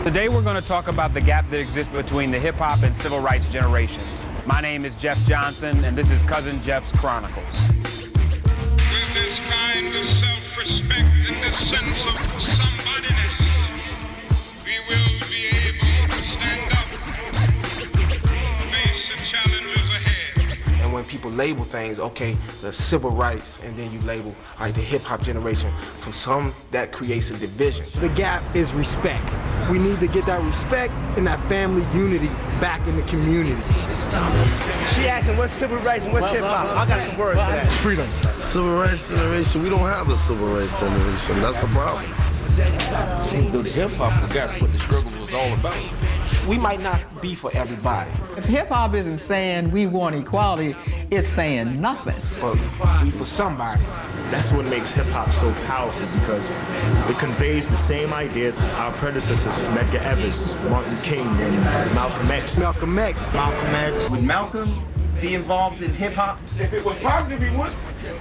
Today we're going to talk about the gap that exists between the hip-hop and civil rights generations. My name is Jeff Johnson, and this is Cousin Jeff's Chronicles. With this kind of self-respect and this sense of somebodyness, we will be able to stand up, face the challenges ahead. And when people label things, okay, the civil rights, and then you label like the hip-hop generation, for some that creates a division. The gap is respect. We need to get that respect and that family unity back in the community. She asking what's civil rights and what's hip-hop. I got some words for that. Freedom. Civil rights generation, we don't have a civil rights generation. That's the problem. See, the hip-hop forgot what the struggle was all about. We might not be for everybody. If hip-hop isn't saying we want equality, it's saying nothing. But we for somebody. That's what makes hip-hop so powerful, because it conveys the same ideas our predecessors, Medgar Evers, Martin King, and Malcolm X. Malcolm X. Malcolm X. Would Malcolm be involved in hip-hop? If it was positive, he would.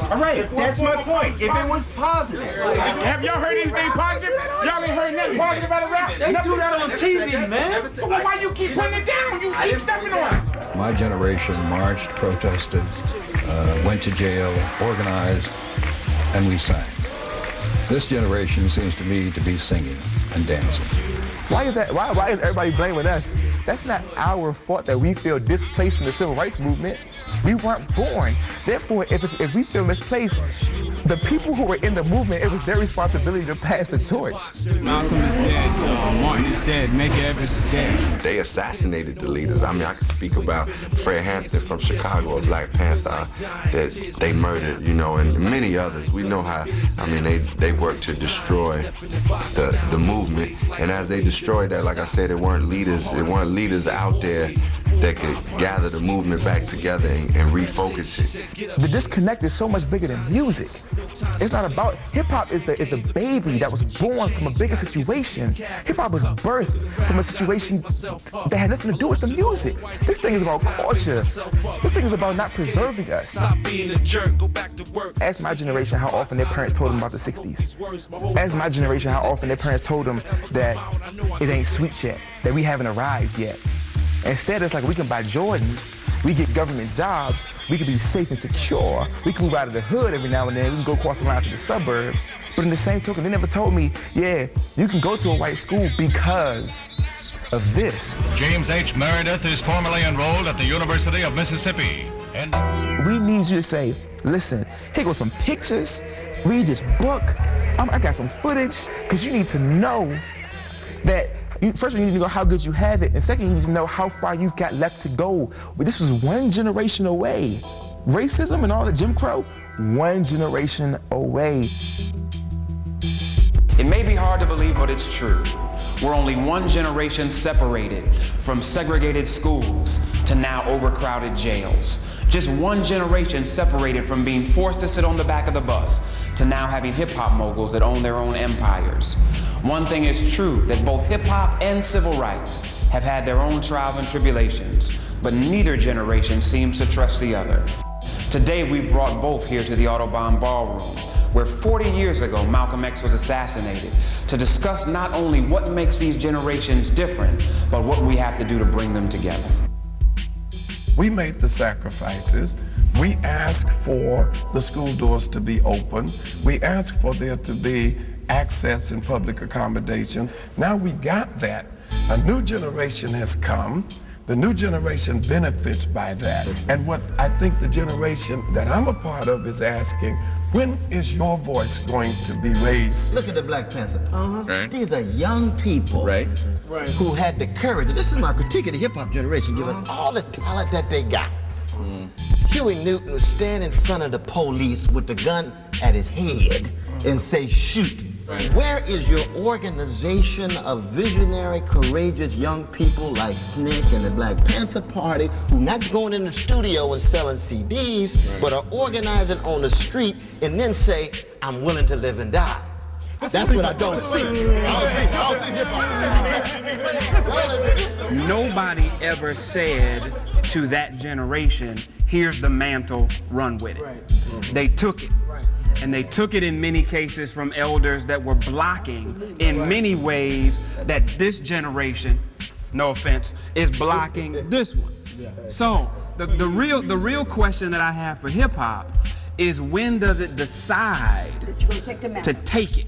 All right, that's my point. If it was positive. Have y'all heard anything positive? Y'all ain't heard nothing positive out of rap? They do that on TV, man. So why you keep putting it down? You keep stepping on it. My generation marched, protested, went to jail, organized, and we sang. This generation seems to me to be singing and dancing. Why is that? Why is everybody blaming us? That's not our fault that we feel displaced from the civil rights movement. We weren't born. Therefore, if we feel misplaced, the people who were in the movement, it was their responsibility to pass the torch. Malcolm is dead, Martin is dead, Medgar Evers is dead. They assassinated the leaders. I mean, I could speak about Fred Hampton from Chicago, a Black Panther, that they murdered, you know, and many others. We know how, I mean, they worked to destroy the movement. And as they destroyed that, like I said, it weren't leaders out there that could gather the movement back together and refocus it. The disconnect is so much bigger than music. It's not about, hip-hop is the baby that was born from a bigger situation. Hip-hop was birthed from a situation that had nothing to do with the music. This thing is about culture. This thing is about not preserving us. Ask my generation how often their parents told them about the 60s. Ask my generation how often their parents told them that it ain't sweet yet, that we haven't arrived yet. Instead, it's like we can buy Jordans, we get government jobs, we can be safe and secure, we can move out of the hood every now and then, we can go across the line to the suburbs. But in the same token, they never told me, yeah, you can go to a white school because of this. James H. Meredith is formerly enrolled at the University of Mississippi. We need you to say, listen, here go some pictures, read this book, I got some footage, because you need to know that first, you need to know how good you have it, and second, you need to know how far you've got left to go. But this was one generation away. Racism and all the Jim Crow, one generation away. It may be hard to believe, but it's true. We're only one generation separated from segregated schools to now overcrowded jails. Just one generation separated from being forced to sit on the back of the bus to now having hip-hop moguls that own their own empires. One thing is true, that both hip-hop and civil rights have had their own trials and tribulations, but neither generation seems to trust the other. Today, we brought both here to the Autobahn Ballroom, where 40 years ago, Malcolm X was assassinated, to discuss not only what makes these generations different, but what we have to do to bring them together. We made the sacrifices. We asked for the school doors to be open. We asked for there to be access and public accommodation. Now we got that. A new generation has come. The new generation benefits by that. And what I think the generation that I'm a part of is asking, when is your voice going to be raised? Look at the Black Panther. Right. These are young people who had the courage. And this is my critique of the hip-hop generation, given all the talent that they got. Huey Newton would stand in front of the police with the gun at his head and say, shoot. Where is your organization of visionary, courageous young people like Snick and the Black Panther Party, who not going in the studio and selling CDs, but are organizing on the street and then say, I'm willing to live and die? That's what I don't see. Nobody ever said to that generation, here's the mantle, run with it. They took it. and they took it in many cases from elders that were blocking in many ways that this generation, no offense, is blocking this one. So the real question that I have for hip hop is, when does it decide to take it?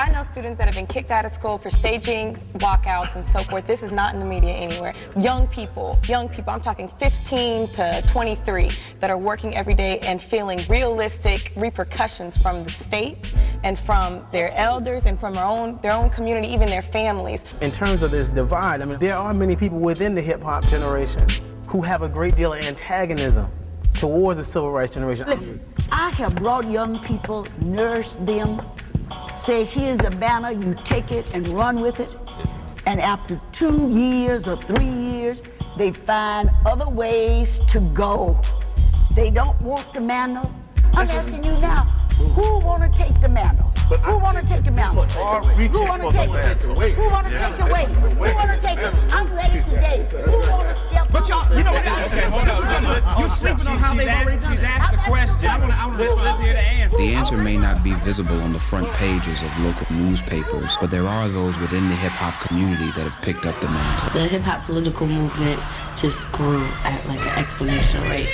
I know students that have been kicked out of school for staging walkouts and so forth. This is not in the media anywhere. Young people, I'm talking 15 to 23, that are working every day and feeling realistic repercussions from the state and from their elders and from their own community, even their families. In terms of this divide, I mean, there are many people within the hip hop generation who have a great deal of antagonism towards the civil rights generation. Listen, I have brought young people, nursed them, say, here's the banner, you take it and run with it. And after 2 years or 3 years, they find other ways to go. They don't want the mantle. I'm asking you now, who want to take the mantle? Who want to take the mantle? Who want to take it? Who want to take the weight? Who want to take it? I'm ready today. Who want to step up? But y'all, you know what? You're sleeping on how they've already done it. She's asked the question. Let's hear the answer. The answer may not be visible on the front pages of local newspapers, but there are those within the hip-hop community that have picked up the mantle. The hip-hop political movement just grew at like an exponential rate.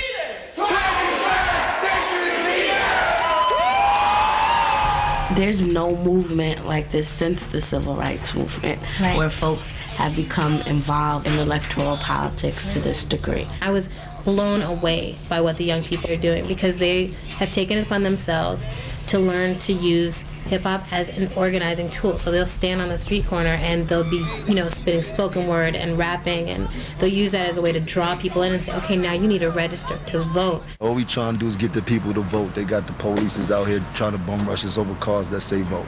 There's no movement like this since the civil rights movement, where folks have become involved in electoral politics to this degree. I was blown away by what the young people are doing, because they have taken it upon themselves to learn to use hip-hop as an organizing tool. So they'll stand on the street corner and they'll be, spitting spoken word and rapping, and they'll use that as a way to draw people in and say, okay, now you need to register to vote. All we trying to do is get the people to vote. They got the police out here trying to bum rush us over cars that say vote.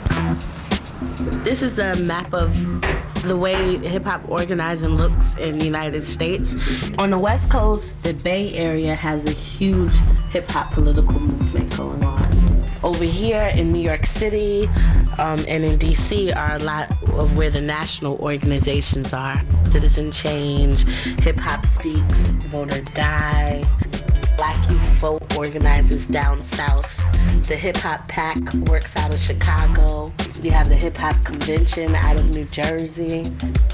This is a map of the way hip-hop organizing looks in the United States. On the West Coast, the Bay Area has a huge hip-hop political movement going on. Over here in New York City and in DC are a lot of where the national organizations are. Citizen Change, Hip Hop Speaks, Vote or Die. Black Youth Vote organizes down south. The Hip Hop Pack works out of Chicago. You have the Hip Hop Convention out of New Jersey.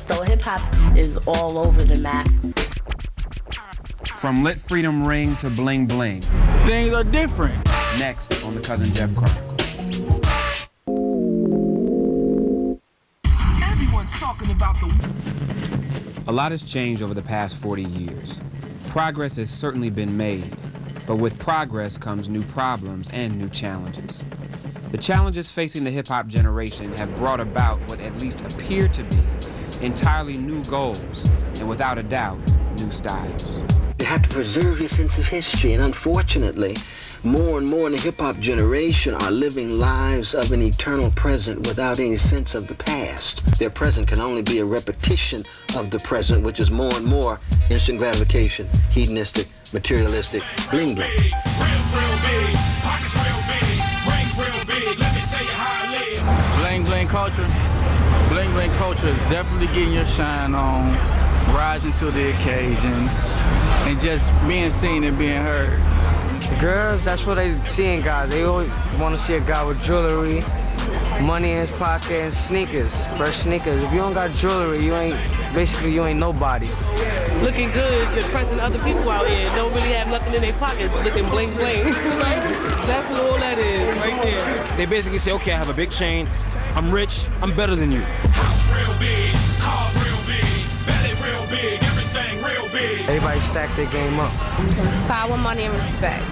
So hip hop is all over the map. From Lit Freedom Ring to Bling Bling. Things are different. Next on the Cousin Jeff Chronicles. Everyone's talking about A lot has changed over the past 40 years. Progress has certainly been made, but with progress comes new problems and new challenges. The challenges facing the hip-hop generation have brought about what at least appear to be entirely new goals, and without a doubt, new styles. You have to preserve your sense of history, and unfortunately, more and more in the hip-hop generation are living lives of an eternal present without any sense of the past. Their present can only be a repetition of the present, which is more and more instant gratification, hedonistic, materialistic, bling bling. Bling bling culture. Bling bling culture is definitely getting your shine on, rising to the occasion, and just being seen and being heard. Girls, that's what they see in guys. They always want to see a guy with jewelry, money in his pocket, and sneakers, fresh sneakers. If you don't got jewelry, you ain't nobody. Looking good, impressing other people out here. Don't really have nothing in their pockets, looking bling bling. That's what all that is, right there. They basically say, okay, I have a big chain, I'm rich, I'm better than you. House real big, cars real big, belly real big, everything real big. Everybody stack their game up. Power, money, and respect.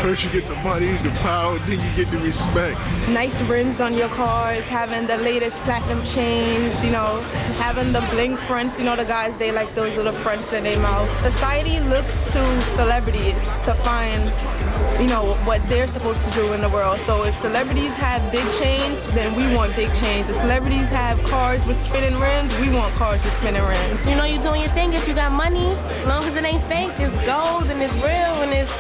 First you get the money, the power, then you get the respect. Nice rims on your cars, having the latest platinum chains, having the bling fronts. The guys, they like those little fronts in their mouth. Society looks to celebrities to find, what they're supposed to do in the world. So if celebrities have big chains, then we want big chains. If celebrities have cars with spinning rims, we want cars with spinning rims. You're doing your thing if you got money. As long as it ain't fake, it's gold and it's real and it's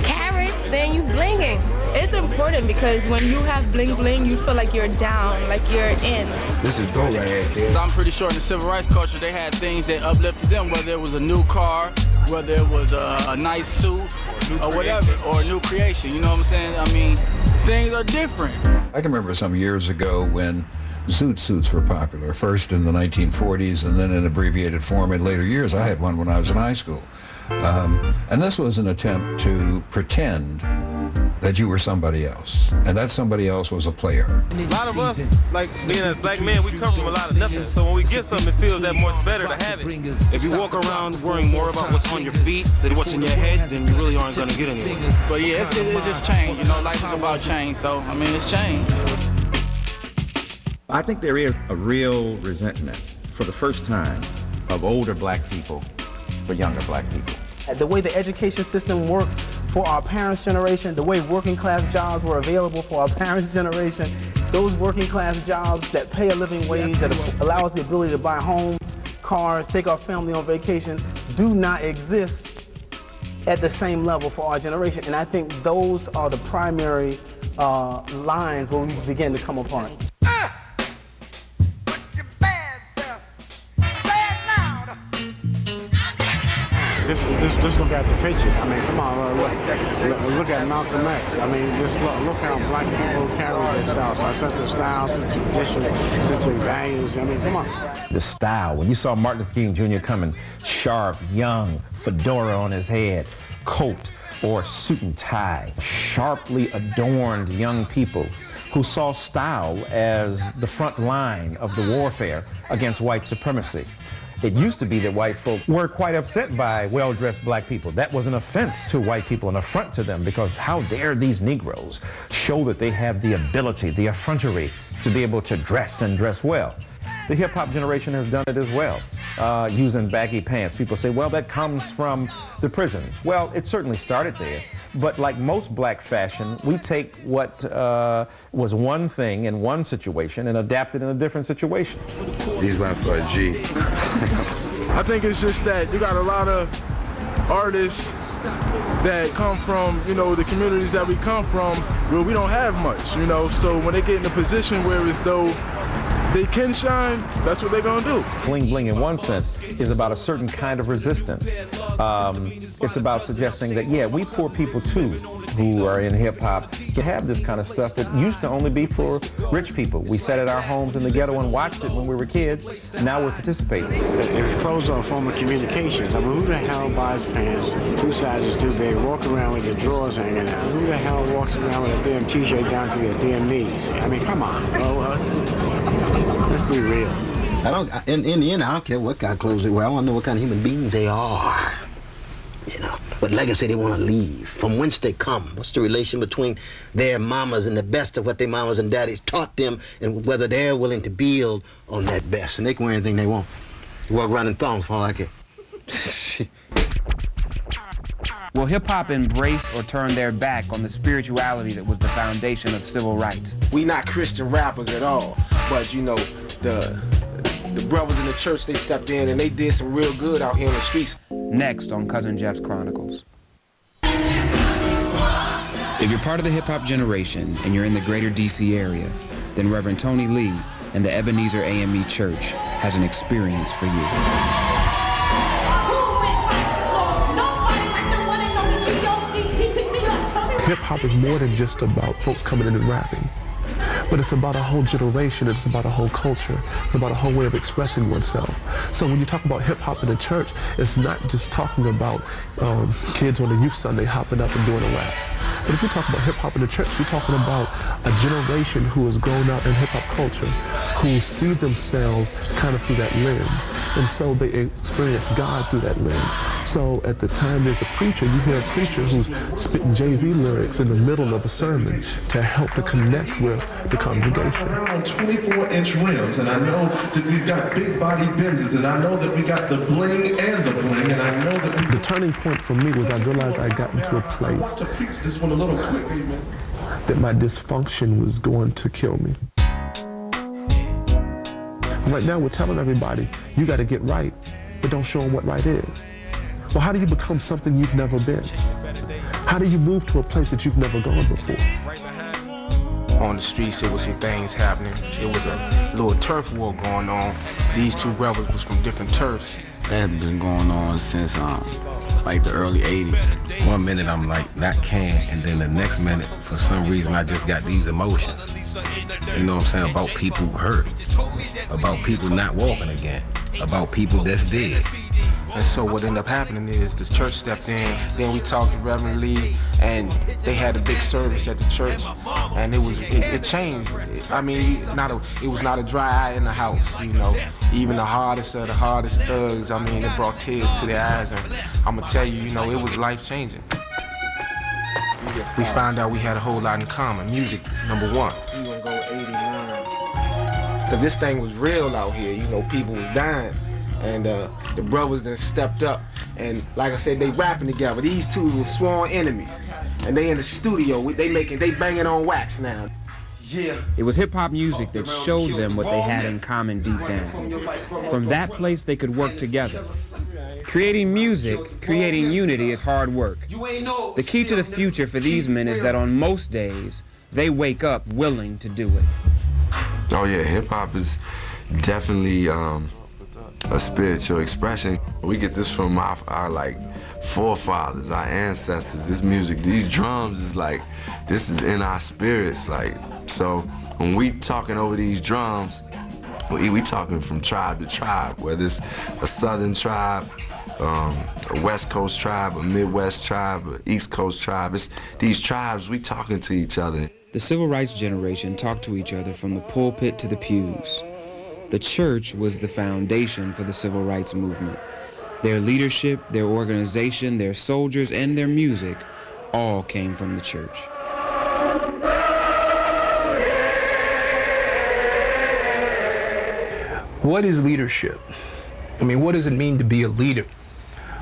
carrots, then you blinging. It's important because when you have bling bling, you feel like you're down, like you're in. This is dope right here. So I'm pretty sure in the civil rights culture, they had things that uplifted them, whether it was a new car, whether it was a nice suit, or whatever, or a new creation, you know what I'm saying? I mean, things are different. I can remember some years ago when zoot suits were popular, first in the 1940s and then in abbreviated form in later years. I had one when I was in high school. And this was an attempt to pretend that you were somebody else, and that somebody else was a player. A lot of us, like being as black men, we come from a lot of nothing, so when we get something, it feels that much better to have it. If you walk around worrying more about what's on your feet than what's in your head, then you really aren't gonna get anywhere. But yeah, it's just change, you know, life is about change, so I mean, it's change. I think there is a real resentment for the first time of older black people for younger black people. The way the education system worked for our parents' generation, the way working class jobs were available for our parents' generation, those working class jobs that pay a living wage, that allow us the ability to buy homes, cars, take our family on vacation, do not exist at the same level for our generation. And I think those are the primary lines where we begin to come apart. Just look at the picture. I mean, come on, look at Malcolm X. I mean, just look how black people carry themselves, our sense of style, sense of tradition, sense of values. I mean, come on. The style, when you saw Martin Luther King Jr. coming sharp, young, fedora on his head, coat or suit and tie, sharply adorned young people who saw style as the front line of the warfare against white supremacy. It used to be that white folk were quite upset by well-dressed black people. That was an offense to white people, an affront to them, because how dare these Negroes show that they have the ability, the effrontery to be able to dress and dress well. The hip-hop generation has done it as well, using baggy pants. People say, well, that comes from the prisons. Well, it certainly started there, but like most black fashion, we take what was one thing in one situation and adapt it in a different situation. He's one for a G. I think it's just that you got a lot of artists that come from, you know, the communities that we come from, where we don't have much, you know, so when they get in a position where as though they can shine, that's what they're gonna do. Bling bling in one sense is about a certain kind of resistance. It's about suggesting that, yeah, we poor people too, who are in hip hop, can have this kind of stuff that used to only be for rich people. We sat at our homes in the ghetto and watched it when we were kids. Now we're participating. Clothes are a form of communications. I mean, who the hell buys pants 2 sizes too big, walk around with your drawers hanging out? Who the hell walks around with a damn t-shirt down to their damn knees? I mean, come on. Let's be real. In the end, I don't care what kind of clothes they wear. I want to know what kind of human beings they are. You know, what legacy they want to leave, from whence they come. What's the relation between their mamas and the best of what their mamas and daddies taught them, and whether they're willing to build on that best. And they can wear anything they want. You walk around in thongs for all I care. Will hip-hop embrace or turn their back on the spirituality that was the foundation of civil rights? We not Christian rappers at all, but you know, the brothers in the church, they stepped in and they did some real good out here in the streets. Next on Cousin Jeff's Chronicles. If you're part of the hip-hop generation and you're in the greater DC area, then Rev Tony Lee and the Ebenezer AME Church has an experience for you. Hip-hop is more than just about folks coming in and rapping, but it's about a whole generation, it's about a whole culture, it's about a whole way of expressing oneself. So when you talk about hip-hop in the church, it's not just talking about kids on a youth Sunday hopping up and doing a rap. But if you talk about hip-hop in the church, you're talking about a generation who has grown up in hip-hop culture, who see themselves kind of through that lens, and so they experience God through that lens. So at the time there's a preacher, you hear a preacher who's spitting Jay-Z lyrics in the middle of a sermon to help to connect with the congregation. Around 24-inch rims, and I know that we've got big body Benzes, and I know that we got the bling and the bling, and I know that we... The turning point for me was I realized I got into a place that my dysfunction was going to kill me. Right now we're telling everybody, you got to get right, but don't show them what right is. Well, how do you become something you've never been? How do you move to a place that you've never gone before? On the streets, there was some things happening. It was a little turf war going on. These two brothers was from different turfs. That had been going on since like the early 80s. One minute I'm like, not can, and then the next minute, for some reason, I just got these emotions. You know what I'm saying? About people hurt, about people not walking again, about people that's dead. And so what ended up happening is this church stepped in, then we talked to Reverend Lee, and they had a big service at the church, and it changed. I mean, it was not a dry eye in the house, you know. Even the hardest of the hardest thugs, I mean, it brought tears to their eyes, and I'm gonna tell you, you know, it was life-changing. We found out we had a whole lot in common. Music, number one. We gonna go 89. Cause this thing was real out here, you know, people was dying. And the brothers then stepped up, and like I said, they rapping together. These two were sworn enemies, and they in the studio. They banging on wax now. Yeah. It was hip-hop music that showed them what they had in common deep down. From that place, they could work together. Creating music, creating unity is hard work. The key to the future for these men is that on most days, they wake up willing to do it. Oh yeah, hip-hop is definitely a spiritual expression. We get this from our like forefathers, our ancestors. This music, these drums is like, this is in our spirits. Like, so when we talking over these drums, we talking from tribe to tribe, whether it's a southern tribe, a West Coast tribe, a Midwest tribe, a East Coast tribe. It's these tribes, we talking to each other. The civil rights generation talked to each other from the pulpit to the pews. The church was the foundation for the civil rights movement. Their leadership, their organization, their soldiers, and their music all came from the church. What is leadership? I mean, what does it mean to be a leader?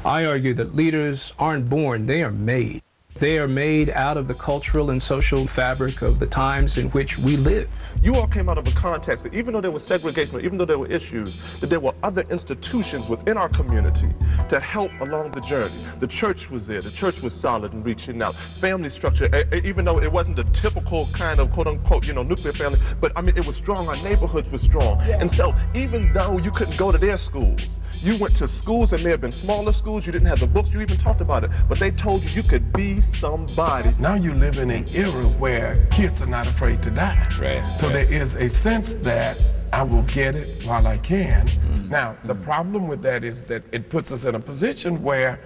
I argue that leaders aren't born, they are made. They are made out of the cultural and social fabric of the times in which we live. You all came out of a context that even though there was segregation, even though there were issues, that there were other institutions within our community to help along the journey. The church was there. The church was solid and reaching out. Family structure, even though it wasn't the typical kind of quote-unquote, you know, nuclear family, but I mean, it was strong. Our neighborhoods were strong. Yeah. And so even though you couldn't go to their schools, you went to schools that may have been smaller schools, you didn't have the books, you even talked about it, but they told you could be somebody. Now you live in an era where kids are not afraid to die. Right. So there is a sense that I will get it while I can. Now, the problem with that is that it puts us in a position where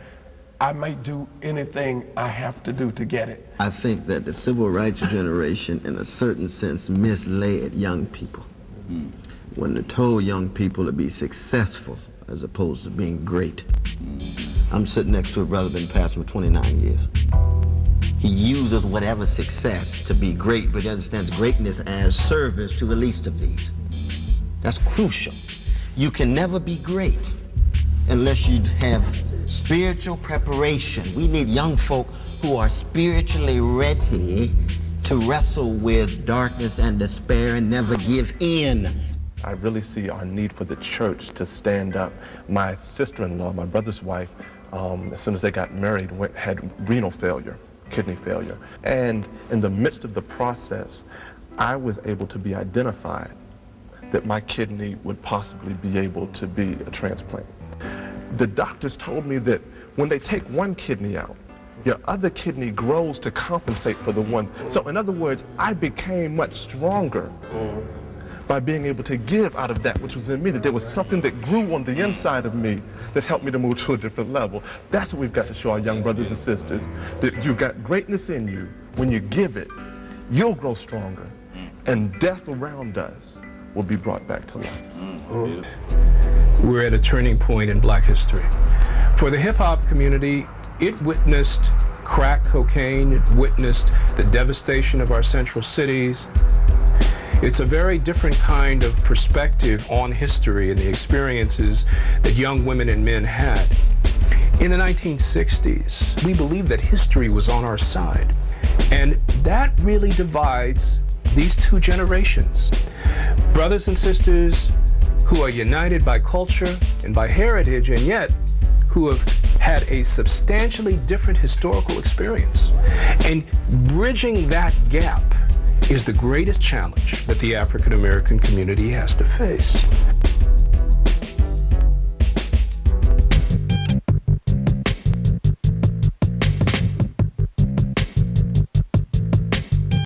I might do anything I have to do to get it. I think that the civil rights generation, in a certain sense, misled young people. When they told young people to be successful, as opposed to being great. I'm sitting next to a brother been passing for 29 years. He uses whatever success to be great, but he understands greatness as service to the least of these. That's crucial. You can never be great unless you have spiritual preparation. We need young folk who are spiritually ready to wrestle with darkness and despair and never give in. I really see our need for the church to stand up. My sister-in-law, my brother's wife, as soon as they got married, had renal failure, kidney failure. And in the midst of the process, I was able to be identified that my kidney would possibly be able to be a transplant. The doctors told me that when they take one kidney out, your other kidney grows to compensate for the one. So in other words, I became much stronger by being able to give out of that which was in me, that there was something that grew on the inside of me that helped me to move to a different level. That's what we've got to show our young brothers and sisters, that you've got greatness in you. When you give it, you'll grow stronger, and death around us will be brought back to life. We're at a turning point in Black history. For the hip-hop community, it witnessed crack cocaine, it witnessed the devastation of our central cities. It's a very different kind of perspective on history and the experiences that young women and men had. In the 1960s, we believed that history was on our side, and that really divides these two generations. Brothers and sisters who are united by culture and by heritage, and yet who have had a substantially different historical experience. And bridging that gap is the greatest challenge that the African American community has to face.